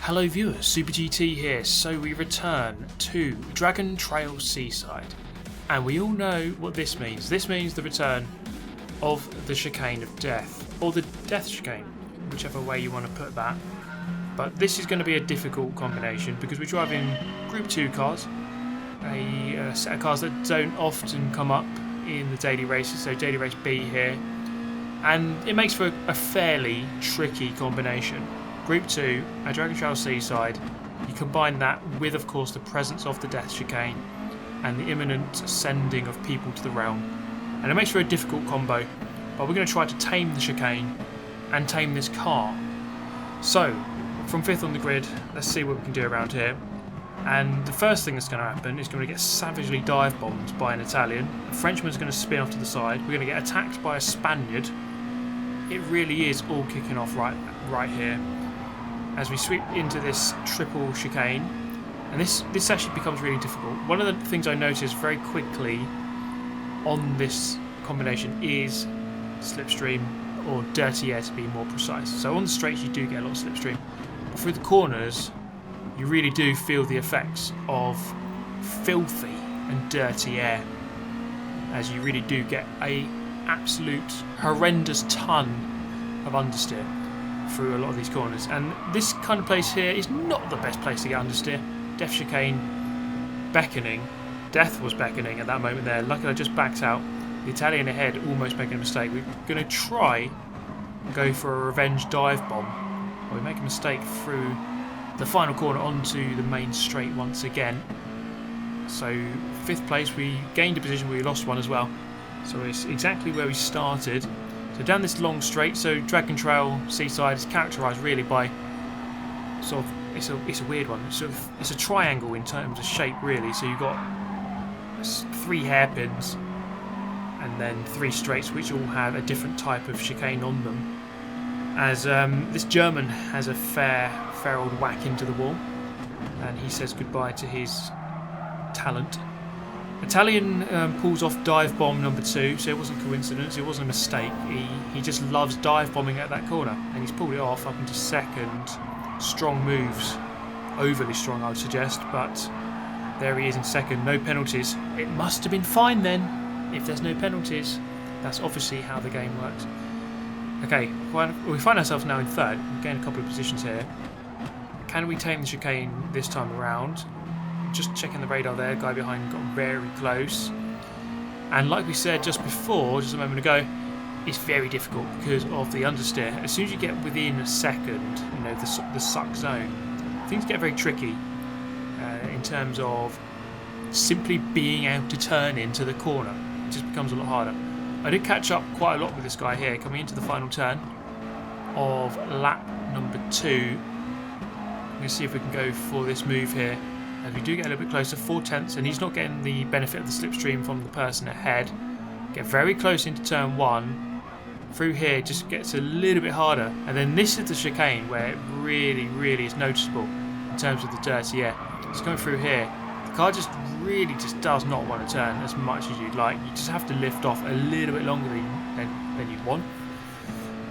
Hello viewers, Super GT here. So we return to Dragon Trail Seaside, and we all know what this means. This means the return of the Chicane of Death, or the Death Chicane, whichever way you want to put that. But this is going to be a difficult combination because we're driving Group 2 cars, a set of cars that don't often come up in the daily races, so Daily Race B here, and it makes for a fairly tricky combination. Group 2, a Dragon Trail Seaside, you combine that with, of course, the presence of the Death Chicane and the imminent sending of people to the realm. And it makes for a difficult combo, but we're going to try to tame the Chicane and tame this car. So, from 5th on the grid, let's see what we can do around here. And the first thing that's going to happen is going to get savagely dive bombed by an Italian. A Frenchman's going to spin off to the side. We're going to get attacked by a Spaniard. It really is all kicking off right here, as we sweep into this triple chicane, and this actually becomes really difficult. One of the things I noticed very quickly on this combination is slipstream, or dirty air to be more precise. So on the straights you do get a lot of slipstream, but through the corners you really do feel the effects of filthy and dirty air, as you really do get a absolute horrendous ton of understeer through a lot of these corners. And this kind of place here is not the best place to get understeer. Death Chicane beckoning. Death was beckoning at that moment there. Luckily I just backed out. The Italian ahead almost making a mistake. We're going to try and go for a revenge dive bomb. We make a mistake through the final corner onto the main straight once again. So 5th place, we gained a position where we lost one as well. So it's exactly where we started. So down this long straight, so Dragon Trail Seaside is characterised really by sort of, it's a weird one. It's a triangle in terms of shape really. So you've got 3 hairpins and then 3 straights which all have a different type of chicane on them. As this German has a fair old whack into the wall, and he says goodbye to his talent. Italian pulls off dive bomb number 2, so it wasn't coincidence, it wasn't a mistake. He just loves dive bombing at that corner, and he's pulled it off up into 2nd. Strong moves, overly strong I would suggest, but there he is in 2nd. No penalties. It must have been fine then, if there's no penalties. That's obviously how the game works. Okay, we find ourselves now in 3rd. We gain a couple of positions here. Can we tame the chicane this time around? Just checking the radar there, guy behind got very close, and like we said just before, just a moment ago, it's very difficult because of the understeer. As soon as you get within 2nd, you know, the suck zone, things get very tricky in terms of simply being able to turn into the corner. It just becomes a lot harder. I did catch up quite a lot with this guy here coming into the final turn of lap number 2. I'm going to see if we can go for this move here. As we do get a little bit closer, 4/10, and he's not getting the benefit of the slipstream from the person ahead. Get very close into turn 1. Through here just gets a little bit harder, and then this is the chicane where it really is noticeable in terms of the dirty air. It's coming through here. The car just really does not want to turn as much as you'd like. You just have to lift off a little bit longer than you'd want,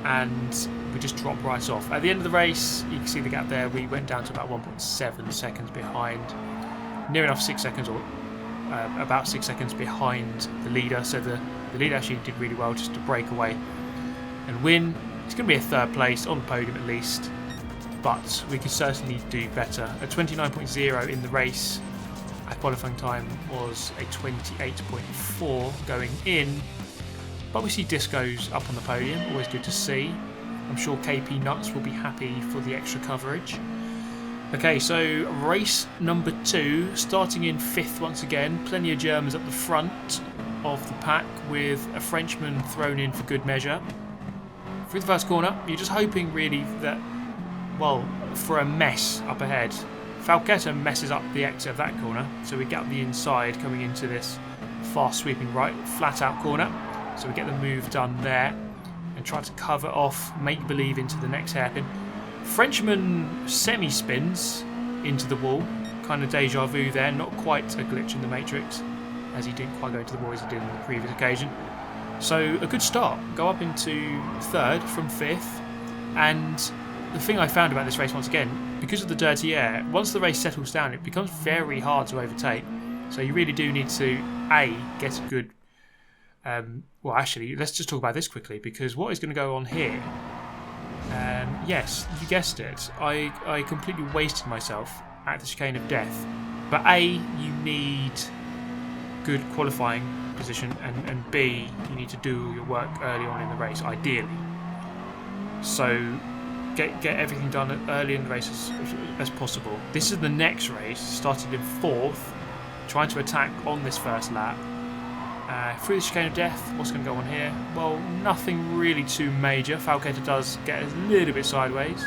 and we just drop right off. At the end of the race, you can see the gap there. We went down to about 1.7 seconds behind, near enough 6 seconds, or about 6 seconds behind the leader. So the leader actually did really well just to break away and win. It's going to be a 3rd place on the podium at least, but we could certainly do better. A 29.0 in the race. Our qualifying time was a 28.4 going in. But we see Disco's up on the podium, always good to see. I'm sure KP Nuts will be happy for the extra coverage. Okay, so race number 2, starting in 5th once again. Plenty of Germans at the front of the pack with a Frenchman thrown in for good measure. Through the first corner, you're just hoping really that, well, for a mess up ahead. Falqueta messes up the exit of that corner, so we get up the inside coming into this fast sweeping right, flat out corner. So we get the move done there and try to cover off, make believe into the next hairpin. Frenchman semi-spins into the wall, kind of deja vu there, not quite a glitch in the matrix, as he didn't quite go into the wall as he did on the previous occasion. So a good start, go up into 3rd from 5th, and the thing I found about this race once again, because of the dirty air, once the race settles down, it becomes very hard to overtake. So you really do need to get a good. Well, actually, let's just talk about this quickly, because what is going to go on here? Yes, you guessed it. I completely wasted myself at the Chicane of Death. But A, you need good qualifying position, and B, you need to do your work early on in the race, ideally. So get everything done early in the race as possible. This is the next race, started in 4th, trying to attack on this first lap. Through the Chicane of Death, what's going to go on here? Well, nothing really too major. Falcator does get a little bit sideways.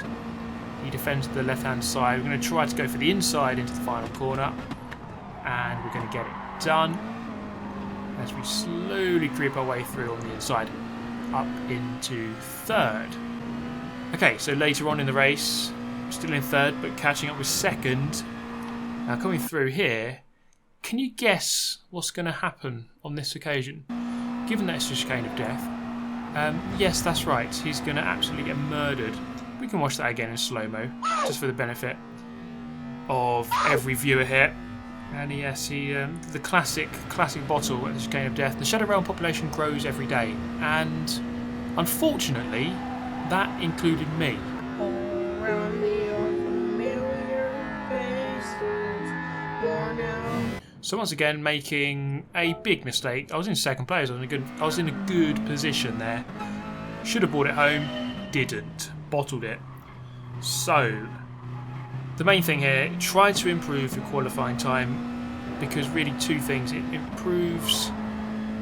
He defends the left-hand side. We're going to try to go for the inside into the final corner, and we're going to get it done as we slowly creep our way through on the inside up into 3rd. Okay, so later on in the race, still in 3rd but catching up with 2nd. Now coming through here, can you guess what's going to happen on this occasion? Given that it's the Chicane of Death, yes, that's right, he's going to absolutely get murdered. We can watch that again in slow-mo, just for the benefit of every viewer here. And yes, the classic bottle at the Chicane of Death. The Shadow Realm population grows every day, and unfortunately, that included me. So once again, making a big mistake. I was in 2nd place. I was in a good position there. Should have brought it home. Didn't. Bottled it. So the main thing here: try to improve your qualifying time, because really 2 things. It improves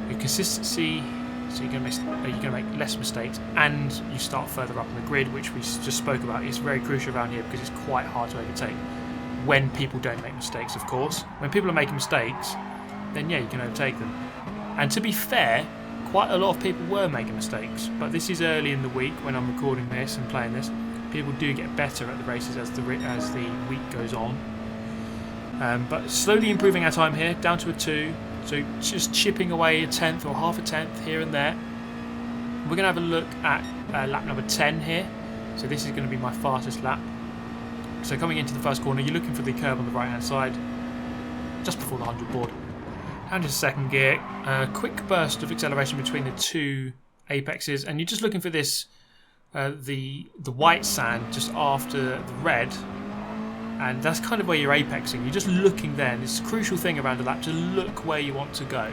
your consistency, so you're going to make less mistakes, and you start further up on the grid, which we just spoke about. It's very crucial around here because it's quite hard to overtake. When people don't make mistakes, of course. When people are making mistakes, then yeah, you can overtake them. And to be fair, quite a lot of people were making mistakes, but this is early in the week when I'm recording this and playing this. People do get better at the races as the week goes on. But slowly improving our time here, down to a 2. So just chipping away a 10th or half a 10th here and there. We're going to have a look at lap number 10 here. So this is going to be my fastest lap. So coming into the first corner, you're looking for the curb on the right hand side, just before the 100 board. Down to 2nd gear, quick burst of acceleration between the 2 apexes, and you're just looking for this, the white sand just after the red, and that's kind of where you're apexing. You're just looking there, and it's a crucial thing around a lap to look where you want to go,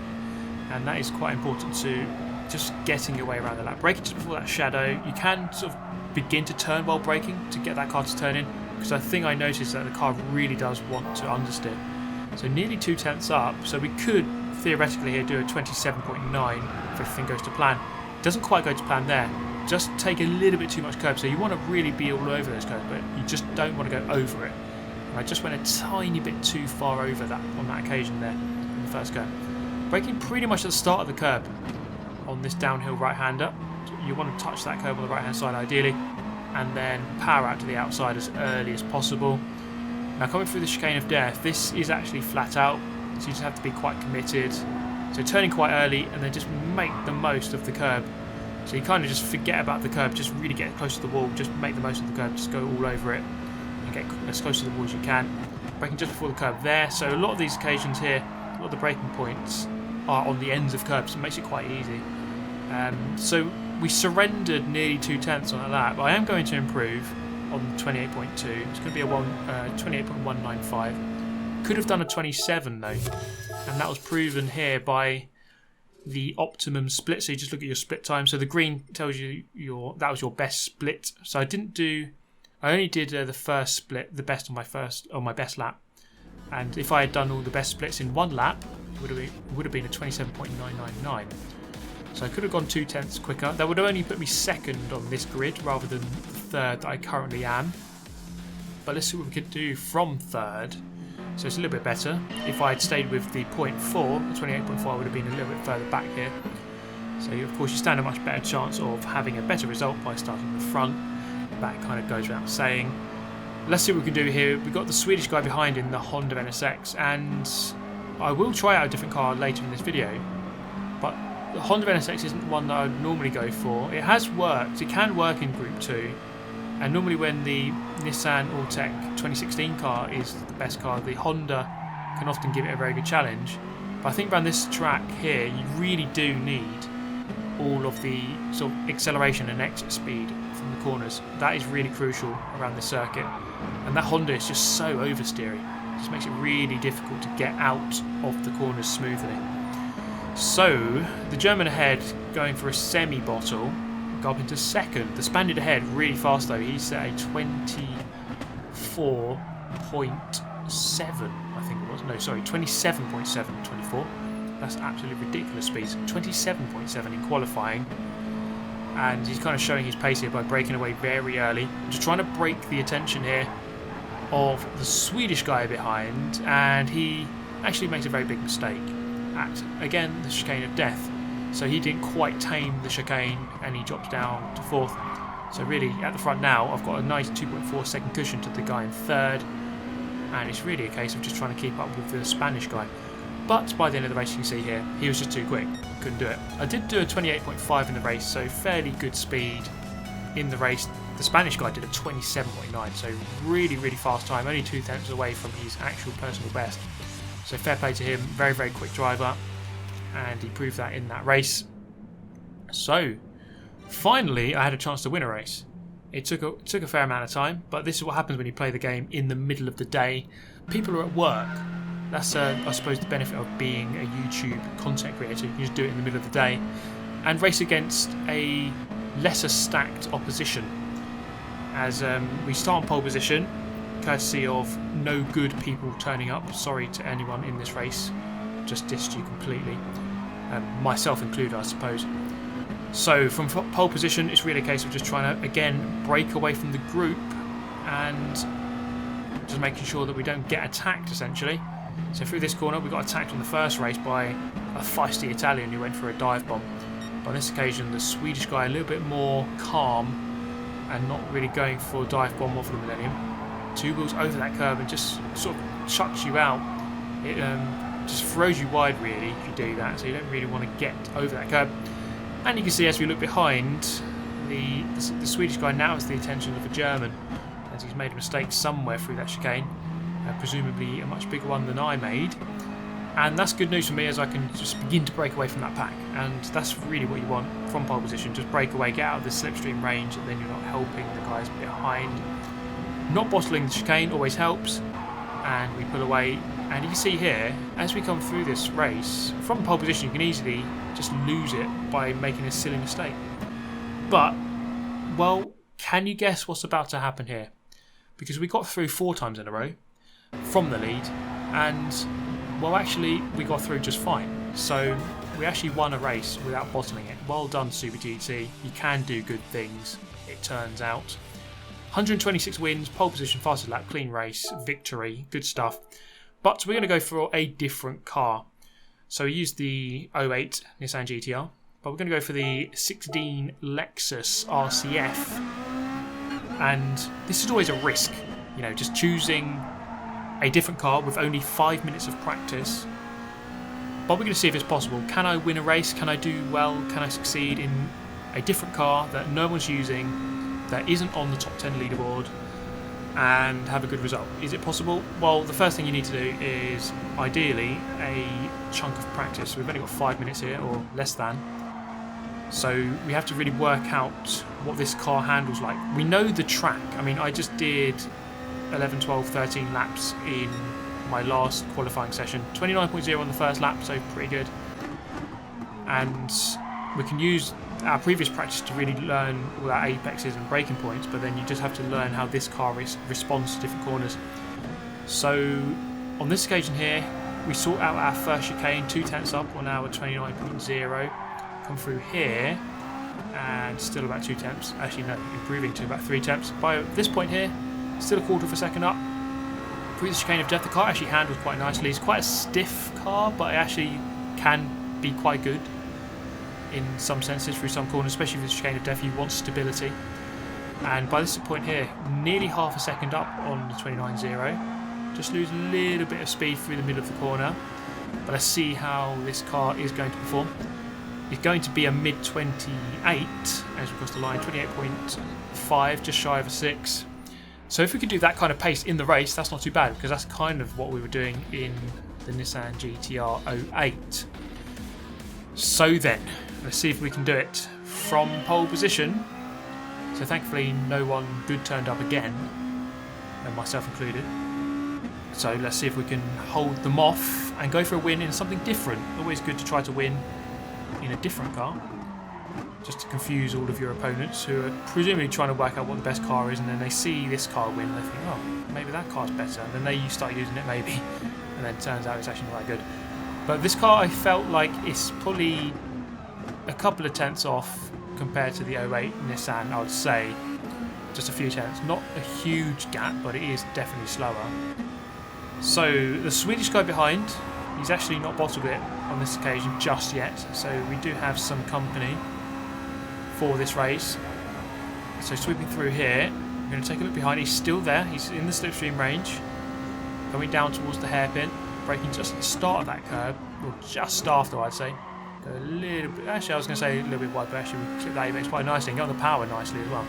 and that is quite important to just getting your way around the lap. Braking just before that shadow, you can sort of begin to turn while braking to get that car to turn in. Because I think I noticed that the car really does want to understeer. So nearly 2 tenths up, so we could theoretically here do a 27.9 if everything goes to plan. It doesn't quite go to plan there, just take a little bit too much curb, so you want to really be all over those curbs, but you just don't want to go over it. And I just went a tiny bit too far over that on that occasion there, in the first curb. Braking pretty much at the start of the curb on this downhill right-hander. You want to touch that curb on the right-hand side ideally, and then power out to the outside as early as possible. Now coming through the Chicane of Death, this is actually flat out, so you just have to be quite committed. So turning quite early and then just make the most of the curb. So you kind of just forget about the curb, just really get close to the wall, just make the most of the curb, just go all over it and get as close to the wall as you can. Braking just before the curb there, so a lot of these occasions here, a lot of the braking points are on the ends of curbs, so it makes it quite easy. So we surrendered nearly 2 tenths on a lap. I am going to improve on 28.2. It's going to be a 28.195. Could have done a 27 though, and that was proven here by the optimum split. So you just look at your split time. So the green tells you that was your best split. So I only did the first split, the best on my best lap. And if I had done all the best splits in one lap, it would have been a 27.999. So I could have gone 2 tenths quicker. That would have only put me 2nd on this grid rather than 3rd that I currently am. But let's see what we could do from 3rd. So it's a little bit better. If I had stayed with the 0.4, the 28.4, I would have been a little bit further back here. So of course you stand a much better chance of having a better result by starting in the front. That kind of goes without saying. Let's see what we can do here. We've got the Swedish guy behind in the Honda NSX, and I will try out a different car later in this video. But the Honda NSX isn't one that I would normally go for. It has worked. It can work in Group 2. And normally when the Nissan Alltech 2016 car is the best car, the Honda can often give it a very good challenge. But I think around this track here, you really do need all of the sort of acceleration and exit speed from the corners. That is really crucial around this circuit. And that Honda is just so oversteery. It just makes it really difficult to get out of the corners smoothly. So, the German ahead going for a semi-bottle, got up into second. The Spaniard ahead really fast though. He set a 24.7, I think it was. No, sorry, 27.7, 24. That's absolutely ridiculous speeds. 27.7 in qualifying. And he's kind of showing his pace here by breaking away very early. Just trying to break the attention here of the Swedish guy behind. And he actually makes a very big mistake at, again, the chicane of death. So he didn't quite tame the chicane and he drops down to fourth. So really, at the front now, I've got a nice 2.4 second cushion to the guy in third. And it's really a case of just trying to keep up with the Spanish guy. But by the end of the race, you can see here, he was just too quick. Couldn't do it. I did do a 28.5 in the race, so fairly good speed in the race. The Spanish guy did a 27.9, so really, really fast time. Only 2 tenths away from his actual personal best. So fair play to him. Very, very quick driver. And he proved that in that race. So, finally, I had a chance to win a race. It took a fair amount of time, but this is what happens when you play the game in the middle of the day. People are at work. That's, I suppose, the benefit of being a YouTube content creator. You can just do it in the middle of the day and race against a lesser stacked opposition. As we start on pole position, courtesy of no good people turning up. Sorry to anyone in this race. Just dissed you completely. Myself included, I suppose. So from pole position, it's really a case of just trying to, again, break away from the group and just making sure that we don't get attacked, essentially. So through this corner, we got attacked on the first race by a feisty Italian who went for a dive bomb. But on this occasion, the Swedish guy a little bit more calm and not really going for a dive bomb off the Millennium. 2 wheels over that curb and just sort of chucks you out. It just throws you wide, really, if you do that. So you don't really want to get over that curb. And you can see as we look behind, the Swedish guy now has the attention of a German, as he's made a mistake somewhere through that chicane. Presumably a much bigger one than I made, and that's good news for me as I can just begin to break away from that pack, and that's really what you want from pole position. Just break away, get out of the slipstream range, and then you're not helping the guys behind. Not bottling the chicane always helps, and we pull away. And you can see here, as we come through this race, from pole position you can easily just lose it by making a silly mistake. But, well, can you guess what's about to happen here? Because we got through 4 times in a row from the lead, and well, actually we got through just fine. So we actually won a race without bottling it. Well done, Super GT. You can do good things, it turns out. 126 wins, pole position, fastest lap, clean race, victory, good stuff. But we're going to go for a different car. So we used the 08 Nissan GTR, but we're going to go for the 16 Lexus RCF. And this is always a risk, you know, just choosing a different car with only 5 minutes of practice. But we're going to see if it's possible. Can I win a race? Can I do well? Can I succeed in a different car that no one's using, that isn't on the top 10 leaderboard, and have a good result? Is it possible? Well, the first thing you need to do is, ideally, a chunk of practice. We've only got 5 minutes here, or less than. So we have to really work out what this car handles like. We know the track. I mean, I just did 11, 12, 13 laps in my last qualifying session. 29.0 on the first lap, so pretty good. And we can use our previous practice to really learn all our apexes and braking points, but then you just have to learn how this car responds to different corners. So on this occasion here, we sort out our first chicane, 2 tenths up on our 29.0. Come through here, and still about 2 tenths. Actually, no, improving to about 3 tenths. By this point here, still a quarter of a second up. Through the chicane of death, the car actually handles quite nicely. It's quite a stiff car, but it actually can be quite good in some senses through some corners, especially with the chicane of death. You want stability. And by this point here, nearly half a second up on the 29.0. Just lose a little bit of speed through the middle of the corner. But let's see how this car is going to perform. is going to be a mid 28 as we cross the line, 28.5, just shy of a 6. So if we could do that kind of pace in the race, that's not too bad, because that's kind of what we were doing in the Nissan GTR 08. So then, let's see if we can do it from pole position. So thankfully no one good turned up again, and myself included. So let's see if we can hold them off and go for a win in something different. Always good to try to win in a different car, just to confuse all of your opponents who are presumably trying to work out what the best car is, and then they see this car win and they think, oh, maybe that car's better, and then they start using it maybe, and then it turns out it's actually not that good. But this car, I felt like it's probably a couple of tenths off compared to the 08 Nissan, I would say. Just a few tenths. Not a huge gap, but it is definitely slower. So the Swedish guy behind, he's actually not bottled it on this occasion just yet. So we do have some company for this race. So sweeping through here, we're going to take a look behind. He's still there. He's in the slipstream range. Going down towards the hairpin. Braking just at the start of that curve. Or just after, I'd say. Go a little bit, actually I was going to say a little bit wide, but actually we clip that Apex quite nicely and get on the power nicely as well.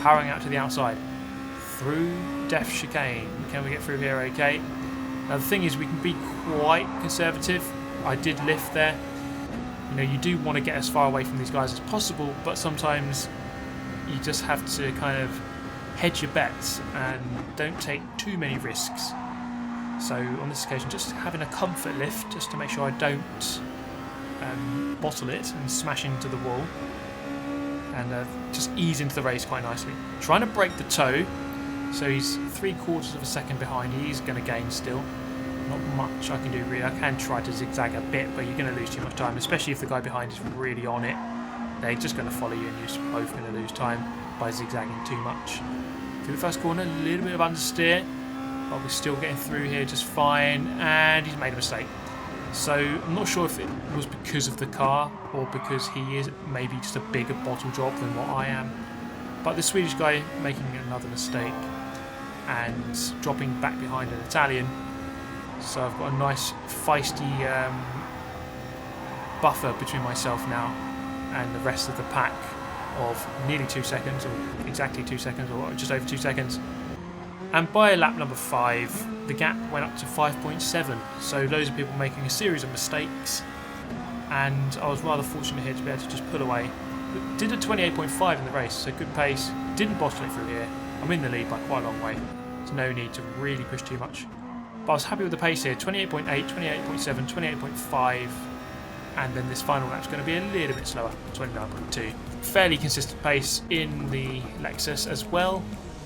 Powering out to the outside. Through Def Chicane. Can we get through here okay? Now the thing is, we can be quite conservative. I did lift there. You know, you do want to get as far away from these guys as possible, but sometimes you just have to kind of hedge your bets and don't take too many risks. So on this occasion, just having a comfort lift just to make sure I don't bottle it and smash into the wall, and just ease into the race quite nicely. Trying to break the toe, so he's 3/4 of a second behind. He's going to gain still. Not much I can do really. I can try to zigzag a bit, but you're going to lose too much time, especially if the guy behind is really on it. They're just going to follow you, and you're both going to lose time by zigzagging too much. Through the first corner, a little bit of understeer, but we're still getting through here just fine, and he's made a mistake. So I'm not sure if it was because of the car or because he is maybe just a bigger bottle job than what I am. But the Swedish guy making another mistake and dropping back behind an Italian. So I've got a nice feisty buffer between myself now and the rest of the pack of nearly 2 seconds, or exactly 2 seconds, or just over 2 seconds. And by lap number 5, the gap went up to 5.7. So loads of people making a series of mistakes, and I was rather fortunate here to be able to just pull away. But did a 28.5 in the race, so good pace. Didn't bottle it through here. I'm in the lead by quite a long way. There's no need to really push too much. But I was happy with the pace here. 28.8, 28.7, 28.5. And then this final lap's going to be a little bit slower, 29.2. Fairly consistent pace in the Lexus as well.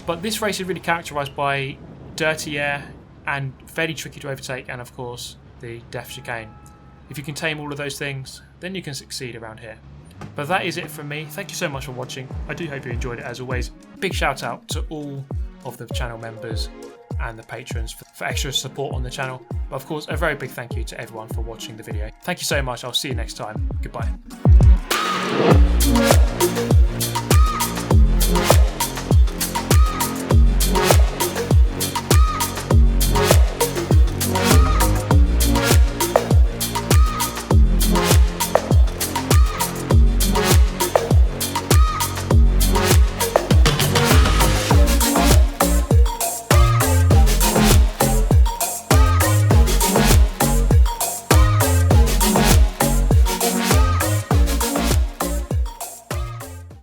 But this race is really characterised by dirty air and fairly tricky to overtake, and of course the Def Chicane. If you can tame all of those things, then you can succeed around here. But that is it from me. Thank you so much for watching. I do hope you enjoyed it as always. Big shout out to all of the channel members and the patrons for extra support on the channel. But of course, a very big thank you to everyone for watching the video. Thank you so much. I'll see you next time. Goodbye.